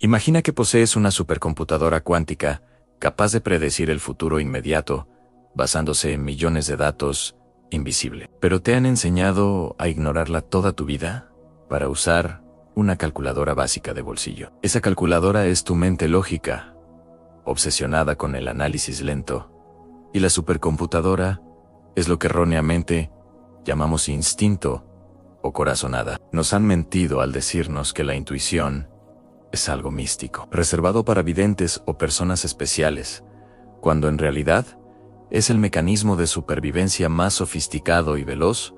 Imagina que posees una supercomputadora cuántica capaz de predecir el futuro inmediato, basándose en millones de datos, invisible. Pero te han enseñado a ignorarla toda tu vida para usar una calculadora básica de bolsillo. Esa calculadora es tu mente lógica, obsesionada con el análisis lento, y la supercomputadora es lo que erróneamente llamamos instinto o corazonada. Nos han mentido al decirnos que la intuición es algo místico, reservado para videntes o personas especiales, cuando en realidad es el mecanismo de supervivencia más sofisticado y veloz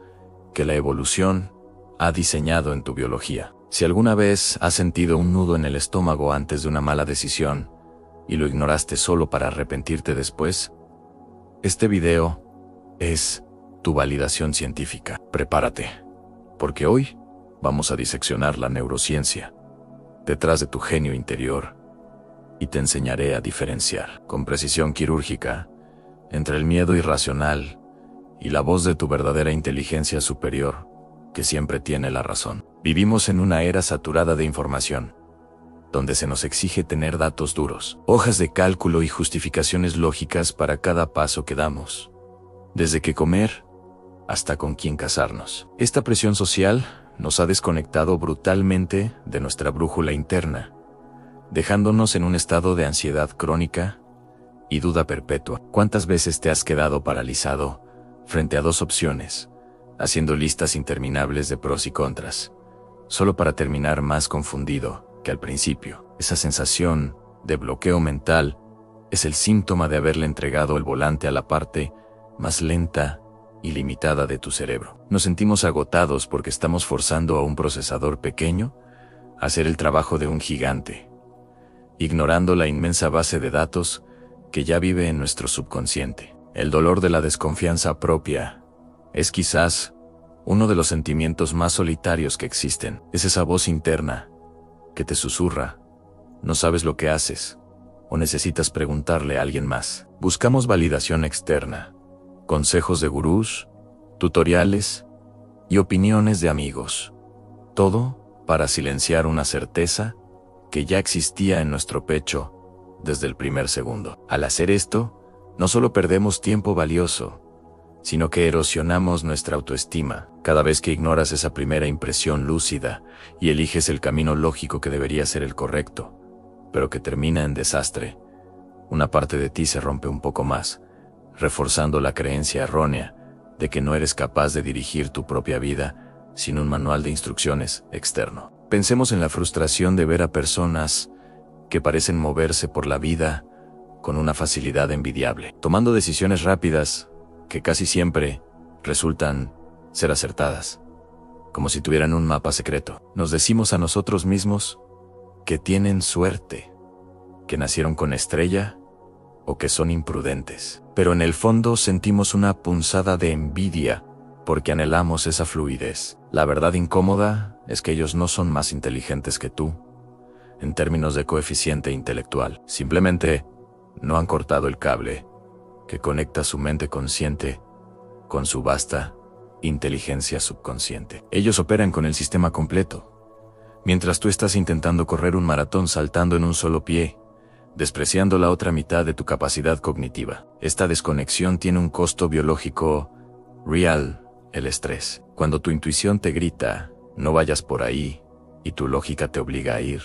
que la evolución ha diseñado en tu biología. Si alguna vez has sentido un nudo en el estómago antes de una mala decisión y lo ignoraste solo para arrepentirte después, este video es tu validación científica. Prepárate, porque hoy vamos a diseccionar la neurociencia detrás de tu genio interior y te enseñaré a diferenciar con precisión quirúrgica entre el miedo irracional y la voz de tu verdadera inteligencia superior, que siempre tiene la razón. Vivimos en una era saturada de información, donde se nos exige tener datos duros, hojas de cálculo y justificaciones lógicas para cada paso que damos, desde qué comer hasta con quién casarnos. Esta presión social nos ha desconectado brutalmente de nuestra brújula interna, dejándonos en un estado de ansiedad crónica y duda perpetua. ¿Cuántas veces te has quedado paralizado frente a dos opciones, haciendo listas interminables de pros y contras, solo para terminar más confundido que al principio? Esa sensación de bloqueo mental es el síntoma de haberle entregado el volante a la parte más lenta y limitada de tu cerebro. Nos sentimos agotados porque estamos forzando a un procesador pequeño a hacer el trabajo de un gigante, ignorando la inmensa base de datos que ya vive en nuestro subconsciente. El dolor de la desconfianza propia es quizás uno de los sentimientos más solitarios que existen. Es esa voz interna que te susurra: no sabes lo que haces, o necesitas preguntarle a alguien más. Buscamos validación externa, consejos de gurús, tutoriales y opiniones de amigos. Todo para silenciar una certeza que ya existía en nuestro pecho desde el primer segundo. Al hacer esto, no solo perdemos tiempo valioso, sino que erosionamos nuestra autoestima. Cada vez que ignoras esa primera impresión lúcida y eliges el camino lógico que debería ser el correcto, pero que termina en desastre, una parte de ti se rompe un poco más, reforzando la creencia errónea de que no eres capaz de dirigir tu propia vida sin un manual de instrucciones externo. Pensemos en la frustración de ver a personas que parecen moverse por la vida con una facilidad envidiable, tomando decisiones rápidas que casi siempre resultan ser acertadas, como si tuvieran un mapa secreto. Nos decimos a nosotros mismos que tienen suerte, que nacieron con estrella o que son imprudentes. Pero en el fondo sentimos una punzada de envidia porque anhelamos esa fluidez. La verdad incómoda es que ellos no son más inteligentes que tú, en términos de coeficiente intelectual. Simplemente no han cortado el cable que conecta su mente consciente con su vasta inteligencia subconsciente. Ellos operan con el sistema completo, mientras tú estás intentando correr un maratón saltando en un solo pie, despreciando la otra mitad de tu capacidad cognitiva. Esta desconexión tiene un costo biológico real: el estrés. Cuando tu intuición te grita, no vayas por ahí, y tu lógica te obliga a ir,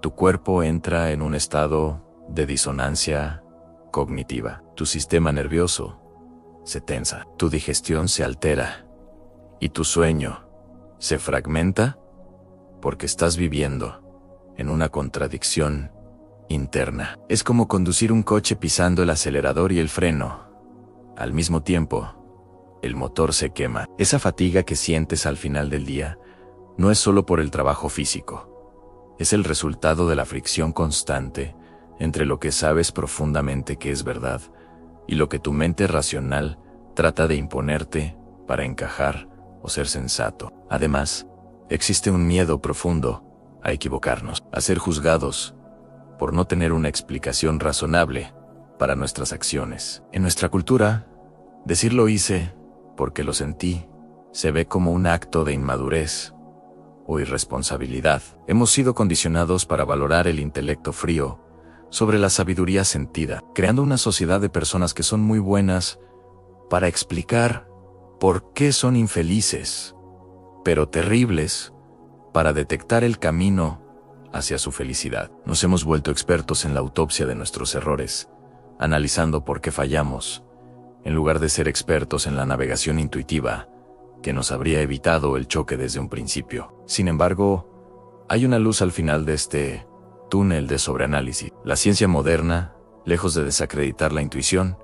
tu cuerpo entra en un estado de disonancia cognitiva. Tu sistema nervioso se tensa, tu digestión se altera, y tu sueño se fragmenta porque estás viviendo en una contradicción interna. Es como conducir un coche pisando el acelerador y el freno. Al mismo tiempo, el motor se quema. Esa fatiga que sientes al final del día no es solo por el trabajo físico. Es el resultado de la fricción constante entre lo que sabes profundamente que es verdad y lo que tu mente racional trata de imponerte para encajar o ser sensato. Además, existe un miedo profundo a equivocarnos, a ser juzgados por no tener una explicación razonable para nuestras acciones. En nuestra cultura, decir lo hice porque lo sentí se ve como un acto de inmadurez o irresponsabilidad. Hemos sido condicionados para valorar el intelecto frío sobre la sabiduría sentida, creando una sociedad de personas que son muy buenas para explicar por qué son infelices, pero terribles para detectar el camino hacia su felicidad. Nos hemos vuelto expertos en la autopsia de nuestros errores, analizando por qué fallamos, en lugar de ser expertos en la navegación intuitiva, que nos habría evitado el choque desde un principio. Sin embargo, hay una luz al final de este túnel de sobreanálisis. La ciencia moderna, lejos de desacreditar la intuición,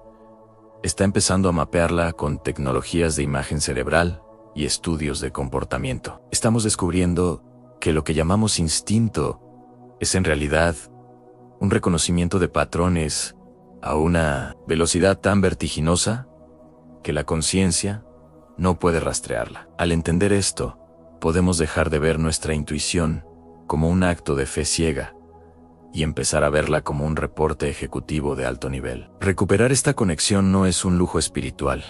está empezando a mapearla con tecnologías de imagen cerebral y estudios de comportamiento. Estamos descubriendo que lo que llamamos instinto es en realidad un reconocimiento de patrones a una velocidad tan vertiginosa que la conciencia no puede rastrearla. Al entender esto, podemos dejar de ver nuestra intuición como un acto de fe ciega y empezar a verla como un reporte ejecutivo de alto nivel. Recuperar esta conexión no es un lujo espiritual,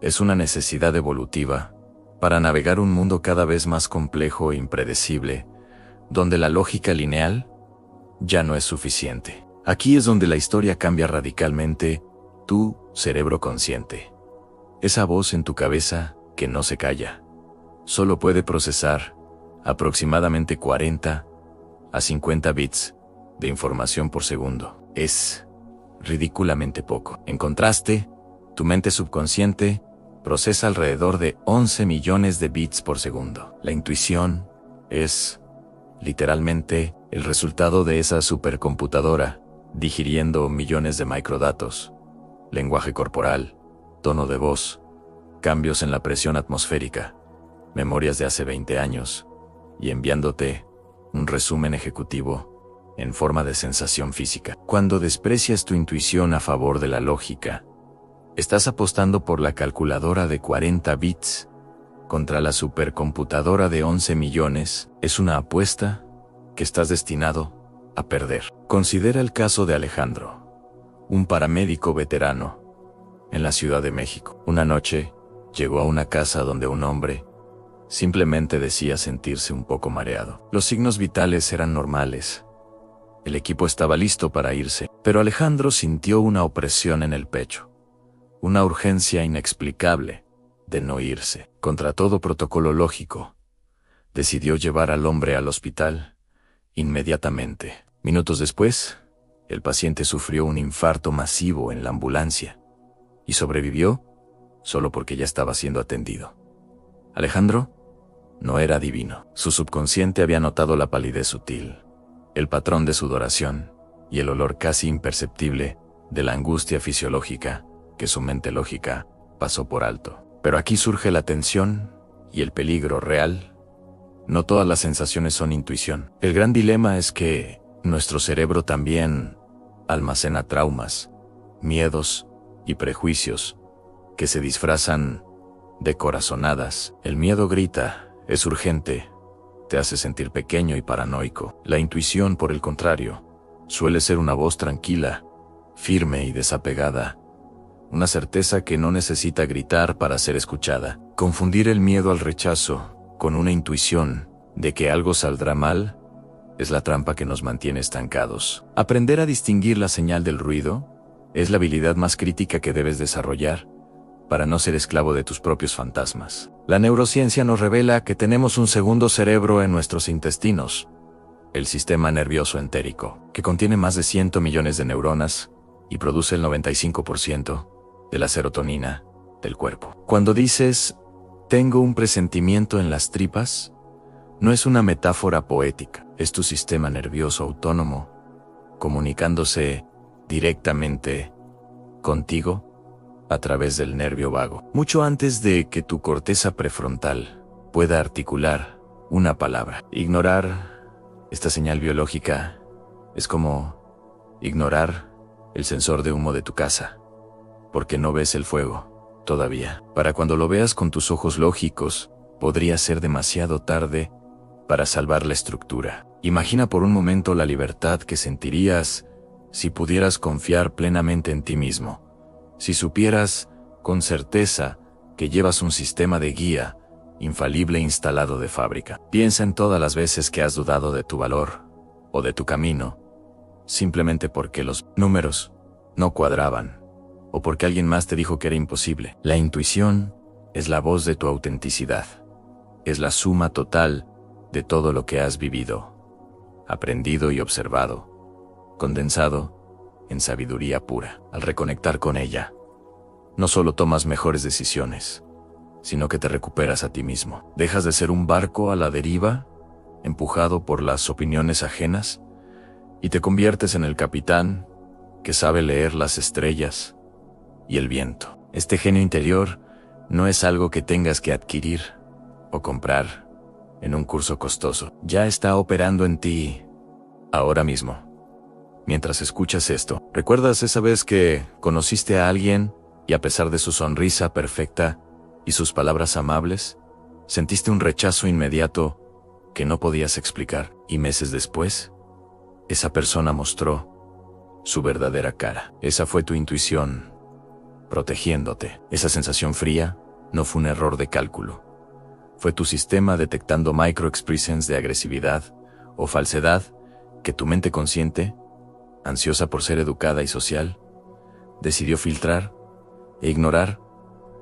es una necesidad evolutiva para navegar un mundo cada vez más complejo e impredecible, donde la lógica lineal ya no es suficiente. Aquí es donde la historia cambia radicalmente, tu cerebro consciente. Esa voz en tu cabeza que no se calla, solo puede procesar aproximadamente 40 a 50 bits de información por segundo. Es ridículamente poco. En contraste, tu mente subconsciente procesa alrededor de 11 millones de bits por segundo. La intuición es, literalmente, el resultado de esa supercomputadora, digiriendo millones de microdatos, lenguaje corporal, tono de voz, cambios en la presión atmosférica, memorias de hace 20 años, y enviándote un resumen ejecutivo en forma de sensación física. Cuando desprecias tu intuición a favor de la lógica, estás apostando por la calculadora de 40 bits contra la supercomputadora de 11 millones. Es una apuesta que estás destinado a perder. Considera el caso de Alejandro, un paramédico veterano en la Ciudad de México. Una noche, llegó a una casa donde un hombre simplemente decía sentirse un poco mareado. Los signos vitales eran normales. El equipo estaba listo para irse, pero Alejandro sintió una opresión en el pecho, una urgencia inexplicable de no irse. Contra todo protocolo lógico, decidió llevar al hombre al hospital inmediatamente. Minutos después, el paciente sufrió un infarto masivo en la ambulancia y sobrevivió solo porque ya estaba siendo atendido. Alejandro no era adivino. Su subconsciente había notado la palidez sutil, el patrón de sudoración y el olor casi imperceptible de la angustia fisiológica que su mente lógica pasó por alto. Pero aquí surge la tensión y el peligro real. No todas las sensaciones son intuición. El gran dilema es que nuestro cerebro también almacena traumas, miedos y prejuicios que se disfrazan de corazonadas. El miedo grita, es urgente, te hace sentir pequeño y paranoico. La intuición, por el contrario, suele ser una voz tranquila, firme y desapegada, una certeza que no necesita gritar para ser escuchada. Confundir el miedo al rechazo con una intuición de que algo saldrá mal es la trampa que nos mantiene estancados. Aprender a distinguir la señal del ruido es la habilidad más crítica que debes desarrollar para no ser esclavo de tus propios fantasmas. La neurociencia nos revela que tenemos un segundo cerebro en nuestros intestinos, el sistema nervioso entérico, que contiene más de 100 millones de neuronas y produce el 95% de la serotonina del cuerpo. Cuando dices, tengo un presentimiento en las tripas, no es una metáfora poética, es tu sistema nervioso autónomo comunicándose directamente contigo a través del nervio vago. Mucho antes de que tu corteza prefrontal pueda articular una palabra. Ignorar esta señal biológica es como ignorar el sensor de humo de tu casa, porque no ves el fuego todavía. Para cuando lo veas con tus ojos lógicos, podría ser demasiado tarde para salvar la estructura. Imagina por un momento la libertad que sentirías si pudieras confiar plenamente en ti mismo. Si supieras con certeza que llevas un sistema de guía infalible instalado de fábrica. Piensa en todas las veces que has dudado de tu valor o de tu camino, simplemente porque los números no cuadraban o porque alguien más te dijo que era imposible. La intuición es la voz de tu autenticidad. Es la suma total de todo lo que has vivido, aprendido y observado, condensado en sabiduría pura. Al reconectar con ella, no solo tomas mejores decisiones, sino que te recuperas a ti mismo. Dejas de ser un barco a la deriva, empujado por las opiniones ajenas, y te conviertes en el capitán que sabe leer las estrellas y el viento. Este genio interior no es algo que tengas que adquirir o comprar en un curso costoso. Ya está operando en ti ahora mismo. Mientras escuchas esto, ¿recuerdas esa vez que conociste a alguien y a pesar de su sonrisa perfecta y sus palabras amables, sentiste un rechazo inmediato que no podías explicar? Y meses después, esa persona mostró su verdadera cara. Esa fue tu intuición protegiéndote. Esa sensación fría no fue un error de cálculo. Fue tu sistema detectando microexpressions de agresividad o falsedad que tu mente consciente, ansiosa por ser educada y social, decidió filtrar e ignorar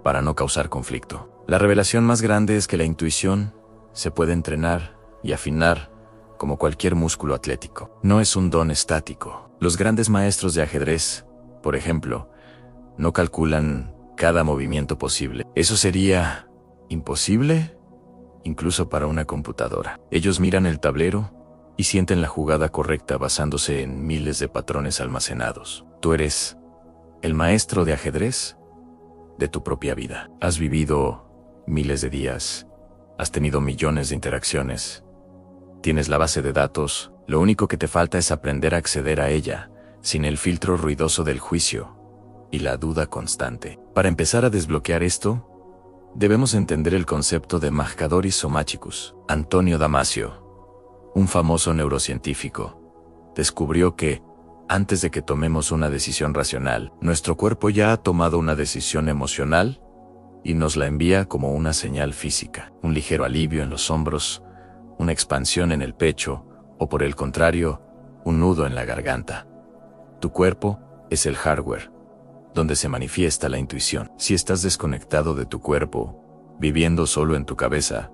para no causar conflicto. La revelación más grande es que la intuición se puede entrenar y afinar como cualquier músculo atlético. No es un don estático. Los grandes maestros de ajedrez, por ejemplo, no calculan cada movimiento posible. Eso sería imposible incluso para una computadora. Ellos miran el tablero y sienten la jugada correcta basándose en miles de patrones almacenados. Tú eres el maestro de ajedrez de tu propia vida. Has vivido miles de días, has tenido millones de interacciones, tienes la base de datos, lo único que te falta es aprender a acceder a ella, sin el filtro ruidoso del juicio y la duda constante. Para empezar a desbloquear esto, debemos entender el concepto de Magdalis Somachicus. Antonio Damasio, un famoso neurocientífico, descubrió que, antes de que tomemos una decisión racional, nuestro cuerpo ya ha tomado una decisión emocional y nos la envía como una señal física. Un ligero alivio en los hombros, una expansión en el pecho o, por el contrario, un nudo en la garganta. Tu cuerpo es el hardware donde se manifiesta la intuición. Si estás desconectado de tu cuerpo, viviendo solo en tu cabeza,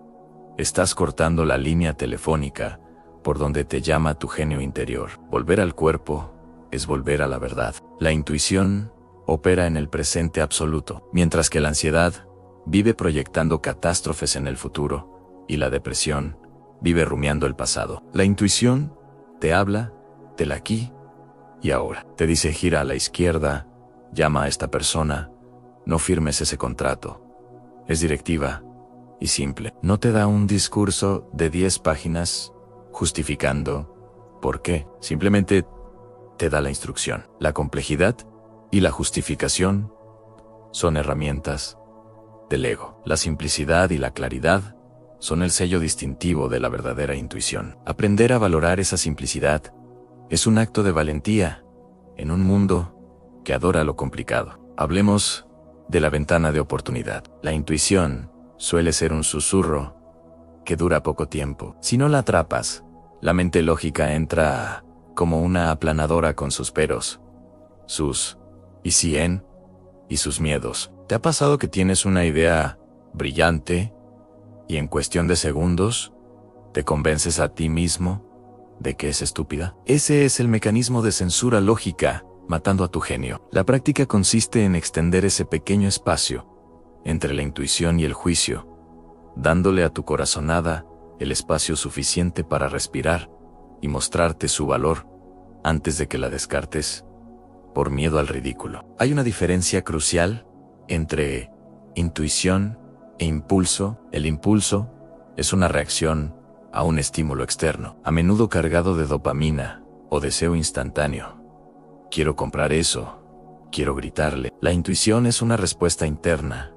estás cortando la línea telefónica por donde te llama tu genio interior. Volver al cuerpo es volver a la verdad. La intuición opera en el presente absoluto, mientras que la ansiedad vive proyectando catástrofes en el futuro y la depresión vive rumiando el pasado. La intuición te habla del aquí y ahora. Te dice: gira a la izquierda, llama a esta persona, no firmes ese contrato. Es directiva y simple. No te da un discurso de 10 páginas justificando por qué. Simplemente te da la instrucción. La complejidad y la justificación son herramientas del ego. La simplicidad y la claridad son el sello distintivo de la verdadera intuición. Aprender a valorar esa simplicidad es un acto de valentía en un mundo que adora lo complicado. Hablemos de la ventana de oportunidad. La intuición suele ser un susurro que dura poco tiempo. Si no la atrapas, la mente lógica entra como una aplanadora con sus peros, sus y si en y sus miedos. ¿Te ha pasado que tienes una idea brillante y en cuestión de segundos te convences a ti mismo de que es estúpida? Ese es el mecanismo de censura lógica matando a tu genio. La práctica consiste en extender ese pequeño espacio entre la intuición y el juicio, dándole a tu corazonada el espacio suficiente para respirar y mostrarte su valor antes de que la descartes por miedo al ridículo. Hay una diferencia crucial entre intuición e impulso. El impulso es una reacción a un estímulo externo, a menudo cargado de dopamina o deseo instantáneo. Quiero comprar eso, quiero gritarle. La intuición es una respuesta interna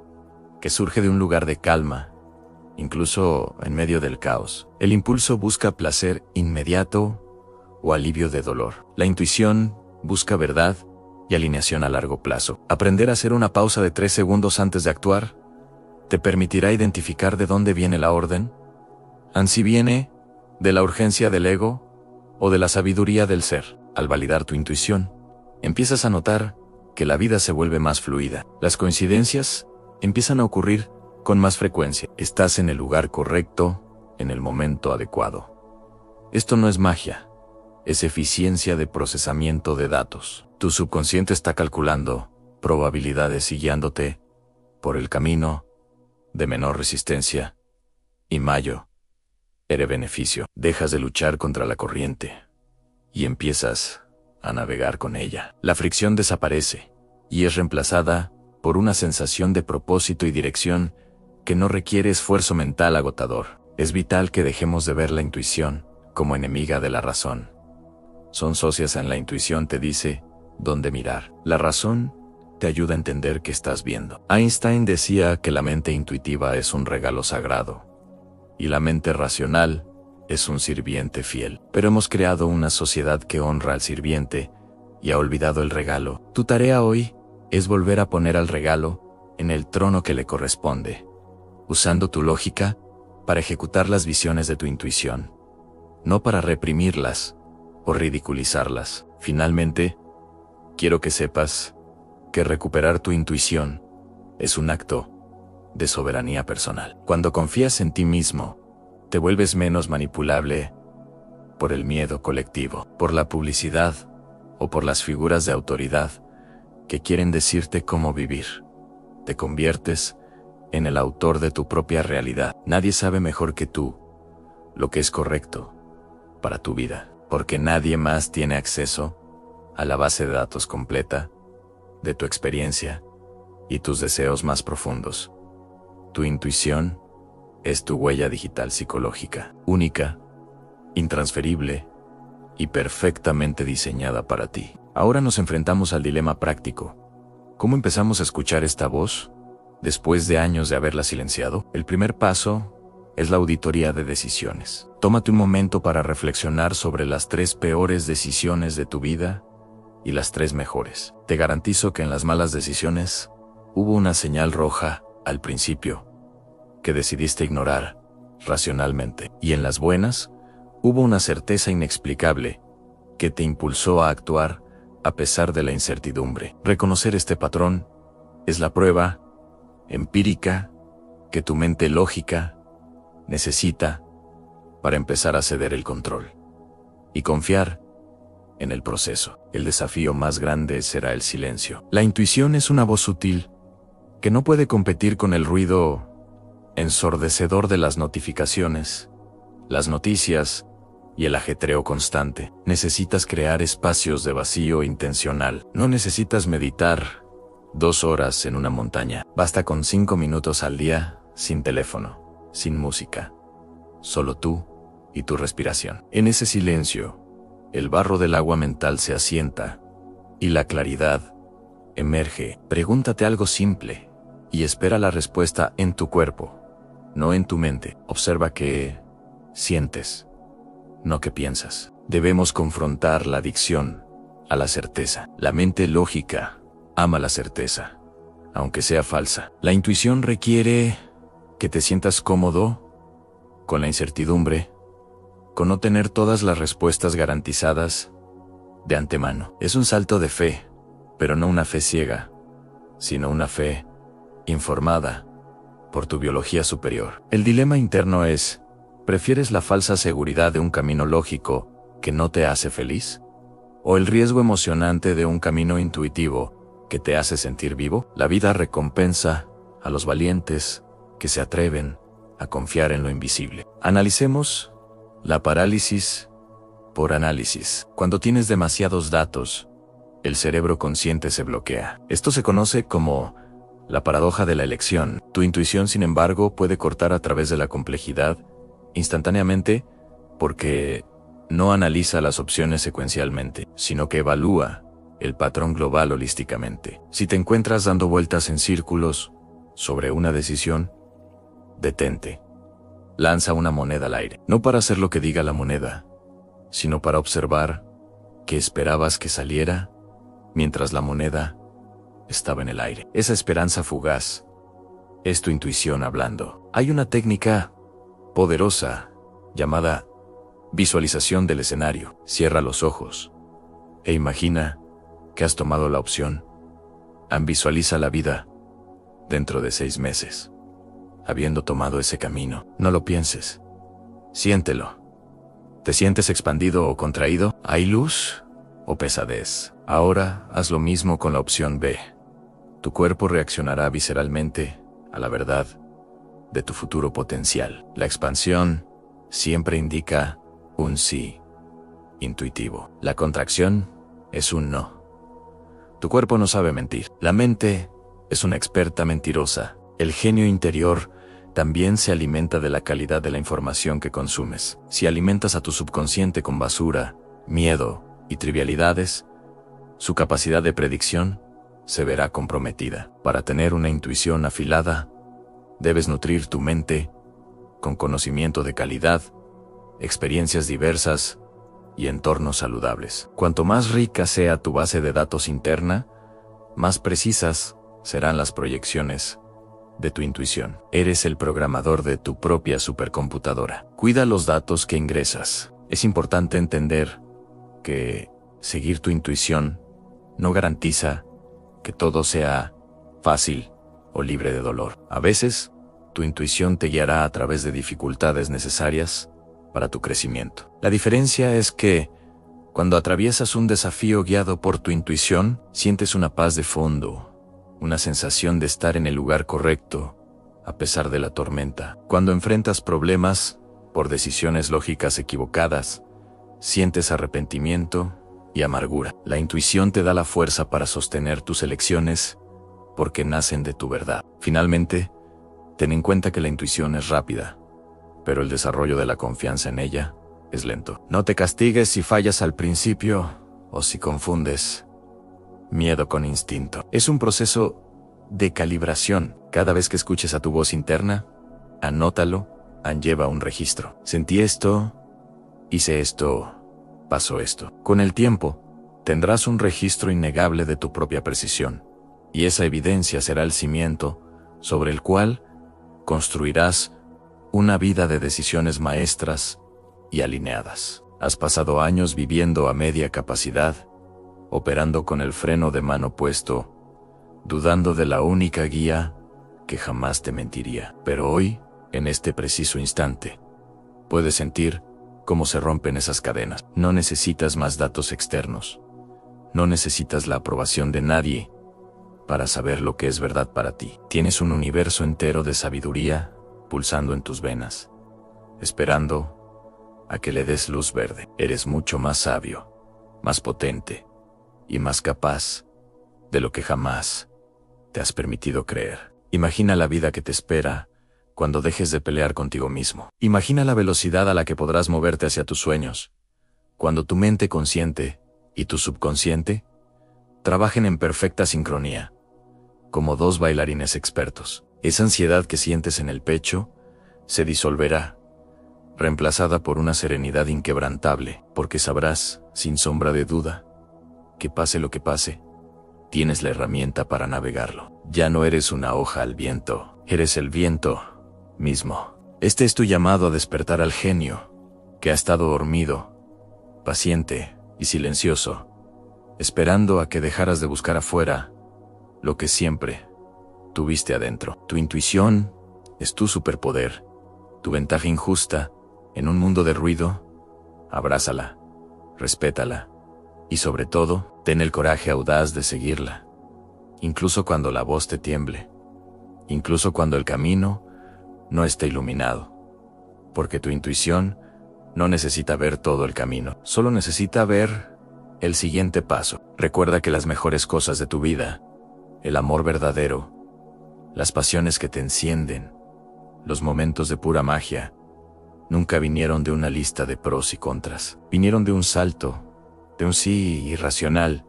que surge de un lugar de calma, incluso en medio del caos. El impulso busca placer inmediato o alivio de dolor. La intuición busca verdad y alineación a largo plazo. Aprender a hacer una pausa de 3 segundos antes de actuar te permitirá identificar de dónde viene la orden, si viene de la urgencia del ego o de la sabiduría del ser. Al validar tu intuición, empiezas a notar que la vida se vuelve más fluida. Las coincidencias empiezan a ocurrir con más frecuencia. Estás en el lugar correcto, en el momento adecuado. Esto no es magia, es eficiencia de procesamiento de datos. Tu subconsciente está calculando probabilidades y guiándote por el camino de menor resistencia y mayor beneficio. Dejas de luchar contra la corriente y empiezas a navegar con ella. La fricción desaparece y es reemplazada por una sensación de propósito y dirección que no requiere esfuerzo mental agotador. Es vital que dejemos de ver la intuición como enemiga de la razón. Son socias en la intuición, te dice dónde mirar. La razón te ayuda a entender qué estás viendo. Einstein decía que la mente intuitiva es un regalo sagrado y la mente racional es un sirviente fiel. Pero hemos creado una sociedad que honra al sirviente y ha olvidado el regalo. Tu tarea hoy es volver a poner al regalo en el trono que le corresponde, usando tu lógica para ejecutar las visiones de tu intuición, no para reprimirlas o ridiculizarlas. Finalmente, quiero que sepas que recuperar tu intuición es un acto de soberanía personal. Cuando confías en ti mismo, te vuelves menos manipulable por el miedo colectivo, por la publicidad o por las figuras de autoridad que quieren decirte cómo vivir. Te conviertes en el autor de tu propia realidad. Nadie sabe mejor que tú lo que es correcto para tu vida, porque nadie más tiene acceso a la base de datos completa de tu experiencia y tus deseos más profundos. Tu intuición es tu huella digital psicológica, única, intransferible y perfectamente diseñada para ti. Ahora nos enfrentamos al dilema práctico. ¿Cómo empezamos a escuchar esta voz después de años de haberla silenciado? El primer paso es la auditoría de decisiones. Tómate un momento para reflexionar sobre las 3 peores decisiones de tu vida y las 3 mejores. Te garantizo que en las malas decisiones hubo una señal roja al principio que decidiste ignorar racionalmente. Y en las buenas, hubo una certeza inexplicable que te impulsó a actuar a pesar de la incertidumbre. Reconocer este patrón es la prueba empírica que tu mente lógica necesita para empezar a ceder el control y confiar en el proceso. El desafío más grande será el silencio. La intuición es una voz sutil que no puede competir con el ruido ensordecedor de las notificaciones, las noticias y el ajetreo constante. Necesitas crear espacios de vacío intencional. No necesitas meditar 2 horas en una montaña. Basta con 5 minutos al día, sin teléfono, sin música. Solo tú y tu respiración. En ese silencio, el barro del agua mental se asienta y la claridad emerge. Pregúntate algo simple y espera la respuesta en tu cuerpo, no en tu mente. Observa qué sientes, no qué piensas. Debemos confrontar la adicción a la certeza. La mente lógica ama la certeza, aunque sea falsa. La intuición requiere que te sientas cómodo con la incertidumbre, con no tener todas las respuestas garantizadas de antemano. Es un salto de fe, pero no una fe ciega, sino una fe informada por tu biología superior. El dilema interno es: ¿prefieres la falsa seguridad de un camino lógico que no te hace feliz? ¿O el riesgo emocionante de un camino intuitivo que te hace sentir vivo? La vida recompensa a los valientes que se atreven a confiar en lo invisible. Analicemos la parálisis por análisis. Cuando tienes demasiados datos, el cerebro consciente se bloquea. Esto se conoce como la paradoja de la elección. Tu intuición, sin embargo, puede cortar a través de la complejidad instantáneamente porque no analiza las opciones secuencialmente, sino que evalúa el patrón global holísticamente. Si te encuentras dando vueltas en círculos sobre una decisión, detente. Lanza una moneda al aire, no para hacer lo que diga la moneda, sino para observar qué esperabas que saliera mientras la moneda estaba en el aire. Esa esperanza fugaz Es tu intuición hablando. Hay una técnica poderosa llamada visualización del escenario. Cierra los ojos e imagina que has tomado la opción. Visualiza la vida dentro de 6 meses, habiendo tomado ese camino. No lo pienses. Siéntelo. ¿Te sientes expandido o contraído? ¿Hay luz o pesadez? Ahora haz lo mismo con la opción B. Tu cuerpo reaccionará visceralmente a la verdad de tu futuro potencial. La expansión siempre indica un sí intuitivo. La contracción es un no. Tu cuerpo no sabe mentir. La mente es una experta mentirosa. El genio interior también se alimenta de la calidad de la información que consumes. Si alimentas a tu subconsciente con basura, miedo y trivialidades, su capacidad de predicción se verá comprometida. Para tener una intuición afilada, debes nutrir tu mente con conocimiento de calidad, experiencias diversas y entornos saludables. Cuanto más rica sea tu base de datos interna, más precisas serán las proyecciones de tu intuición. Eres el programador de tu propia supercomputadora. Cuida los datos que ingresas. Es importante entender que seguir tu intuición no garantiza que todo sea fácil o libre de dolor. A veces, tu intuición te guiará a través de dificultades necesarias para tu crecimiento. La diferencia es que, cuando atraviesas un desafío guiado por tu intuición, sientes una paz de fondo, una sensación de estar en el lugar correcto, a pesar de la tormenta. Cuando enfrentas problemas por decisiones lógicas equivocadas, sientes arrepentimiento y amargura. La intuición te da la fuerza para sostener tus elecciones porque nacen de tu verdad. Finalmente, ten en cuenta que la intuición es rápida, pero el desarrollo de la confianza en ella es lento. No te castigues si fallas al principio o si confundes miedo con instinto. Es un proceso de calibración. Cada vez que escuches a tu voz interna, anótalo, lleva un registro. Sentí esto, hice esto, pasó esto. Con el tiempo, tendrás un registro innegable de tu propia precisión, y esa evidencia será el cimiento sobre el cual construirás una vida de decisiones maestras y alineadas. Has pasado años viviendo a media capacidad, operando con el freno de mano puesto, dudando de la única guía que jamás te mentiría. Pero hoy, en este preciso instante, puedes sentir cómo se rompen esas cadenas. No necesitas más datos externos. No necesitas la aprobación de nadie para saber lo que es verdad para ti. Tienes un universo entero de sabiduría pulsando en tus venas, esperando a que le des luz verde. Eres mucho más sabio, más potente y más capaz de lo que jamás te has permitido creer. Imagina la vida que te espera cuando dejes de pelear contigo mismo. Imagina la velocidad a la que podrás moverte hacia tus sueños, cuando tu mente consciente y tu subconsciente trabajen en perfecta sincronía, como dos bailarines expertos. Esa ansiedad que sientes en el pecho se disolverá, reemplazada por una serenidad inquebrantable, porque sabrás, sin sombra de duda, que pase lo que pase, tienes la herramienta para navegarlo. Ya no eres una hoja al viento, eres el viento mismo. Este es tu llamado a despertar al genio, que ha estado dormido, paciente y silencioso, esperando a que dejaras de buscar afuera lo que siempre tuviste adentro. Tu intuición es tu superpoder, tu ventaja injusta en un mundo de ruido. Abrázala, respétala y sobre todo, ten el coraje audaz de seguirla, incluso cuando la voz te tiemble, incluso cuando el camino no esté iluminado, porque tu intuición no necesita ver todo el camino, solo necesita ver el siguiente paso. Recuerda que las mejores cosas de tu vida, el amor verdadero, las pasiones que te encienden, los momentos de pura magia, nunca vinieron de una lista de pros y contras. Vinieron de un salto, de un sí irracional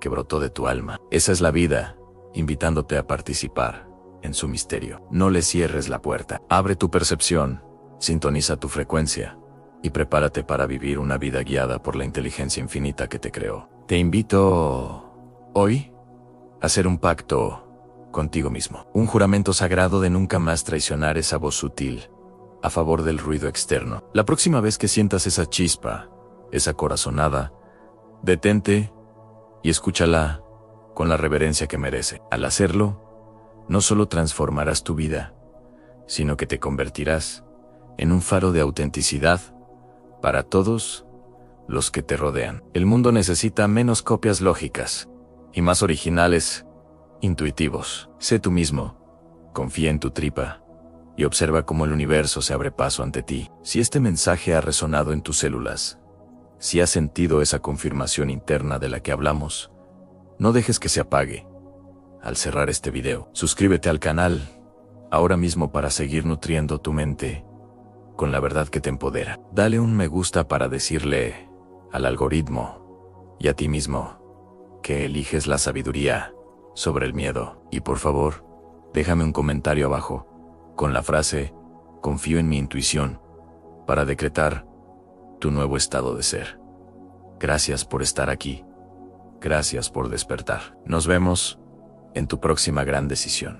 que brotó de tu alma. Esa es la vida, invitándote a participar en su misterio. No le cierres la puerta. Abre tu percepción, sintoniza tu frecuencia y prepárate para vivir una vida guiada por la inteligencia infinita que te creó. Te invito hoy a hacer un pacto contigo mismo. Un juramento sagrado de nunca más traicionar esa voz sutil, a favor del ruido externo. La próxima vez que sientas esa chispa, esa corazonada, detente y escúchala con la reverencia que merece. Al hacerlo, no solo transformarás tu vida, sino que te convertirás en un faro de autenticidad para todos los que te rodean. El mundo necesita menos copias lógicas y más originales, intuitivos. Sé tú mismo, confía en tu tripa y observa cómo el universo se abre paso ante ti. Si este mensaje ha resonado en tus células, si has sentido esa confirmación interna de la que hablamos, no dejes que se apague. Al cerrar este video, suscríbete al canal ahora mismo para seguir nutriendo tu mente con la verdad que te empodera. Dale un me gusta para decirle al algoritmo y a ti mismo que eliges la sabiduría sobre el miedo. Y por favor, déjame un comentario abajo con la frase "confío en mi intuición" para decretar tu nuevo estado de ser. Gracias por estar aquí. Gracias por despertar. Nos vemos en tu próxima gran decisión.